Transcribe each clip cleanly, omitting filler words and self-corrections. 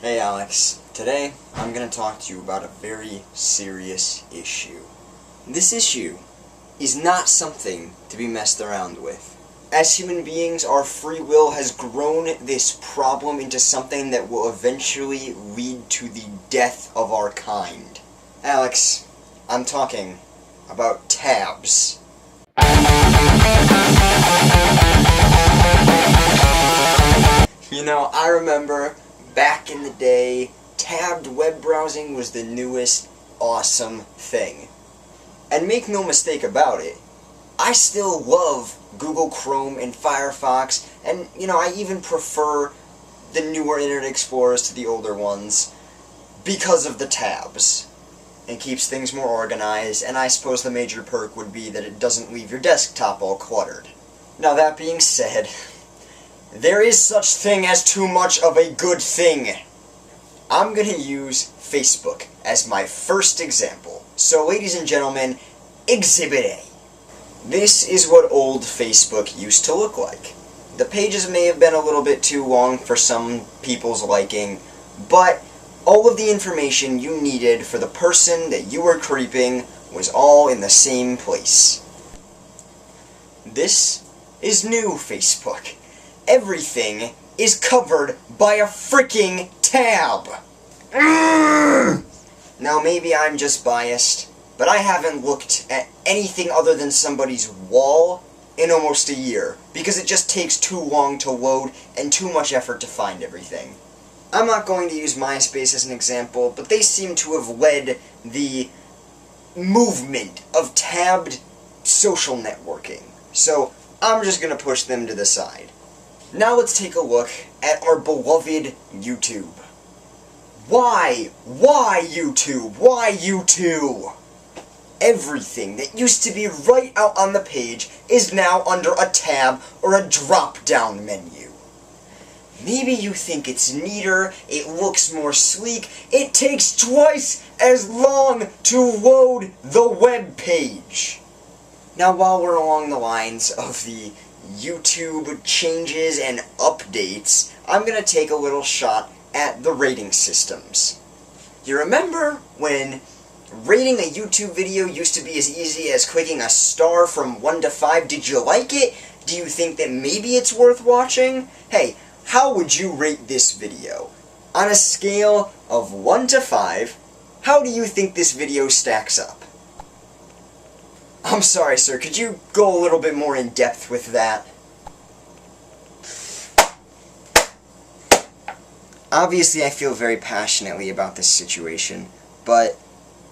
Hey Alex, today I'm going to talk to you about a very serious issue. This issue is not something to be messed around with. As human beings, our free will has grown this problem into something that will eventually lead to the death of our kind. Alex, I'm talking about tabs. You know, I remember back in the day, tabbed web browsing was the newest awesome thing. And make no mistake about it, I still love Google Chrome and Firefox, and I even prefer the newer Internet Explorers to the older ones because of the tabs. It keeps things more organized, and I suppose the major perk would be that it doesn't leave your desktop all cluttered. Now that being said, there is such thing as too much of a good thing. I'm going to use Facebook as my first example. So ladies and gentlemen, Exhibit A. This is what old Facebook used to look like. The pages may have been a little bit too long for some people's liking, but all of the information you needed for the person that you were creeping was all in the same place. This is new Facebook. Everything is covered by a freaking tab! Now maybe I'm just biased, but I haven't looked at anything other than somebody's wall in almost a year, because it just takes too long to load and too much effort to find everything. I'm not going to use MySpace as an example, but they seem to have led the movement of tabbed social networking, so I'm just going to push them to the side. Now let's take a look at our beloved YouTube. Why? Why YouTube? Why YouTube? Everything that used to be right out on the page is now under a tab or a drop-down menu. Maybe you think it's neater, it looks more sleek, it takes twice as long to load the web page. Now while we're along the lines of the YouTube changes and updates, I'm going to take a little shot at the rating systems. You remember when rating a YouTube video used to be as easy as clicking a star from 1 to 5? Did you like it? Do you think that maybe it's worth watching? Hey, how would you rate this video? On a scale of 1 to 5, how do you think this video stacks up? I'm sorry, sir, could you go a little bit more in depth with that? Obviously, I feel very passionately about this situation, but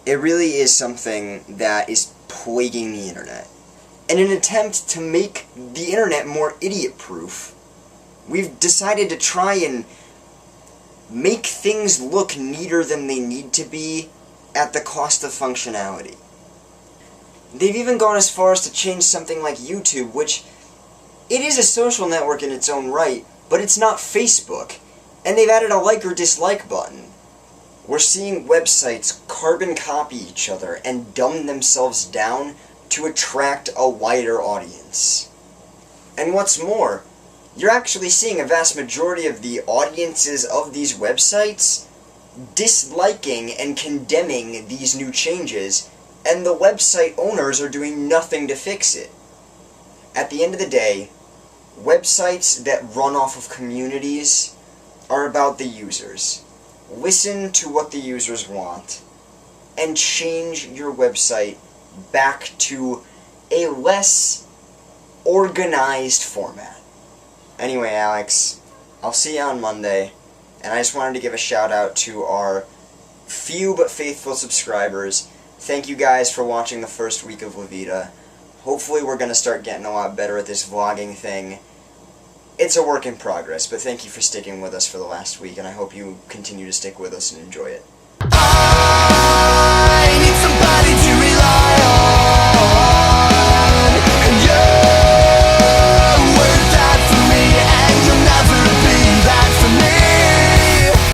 it really is something that is plaguing the internet. In an attempt to make the internet more idiot-proof, we've decided to try and make things look neater than they need to be at the cost of functionality. They've even gone as far as to change something like YouTube, which it is a social network in its own right, but it's not Facebook. And they've added a like or dislike button. We're seeing websites carbon copy each other and dumb themselves down to attract a wider audience. And what's more, you're actually seeing a vast majority of the audiences of these websites disliking and condemning these new changes, and the website owners are doing nothing to fix it. At the end of the day, websites that run off of communities are about the users. Listen to what the users want, and change your website back to a less organized format. Anyway, Alex, I'll see you on Monday, and I just wanted to give a shout out to our few but faithful subscribers. Thank you guys for watching the first week of La Vida. Hopefully we're going to start getting a lot better at this vlogging thing. It's a work in progress, but thank you for sticking with us for the last week, and I hope you continue to stick with us and enjoy it.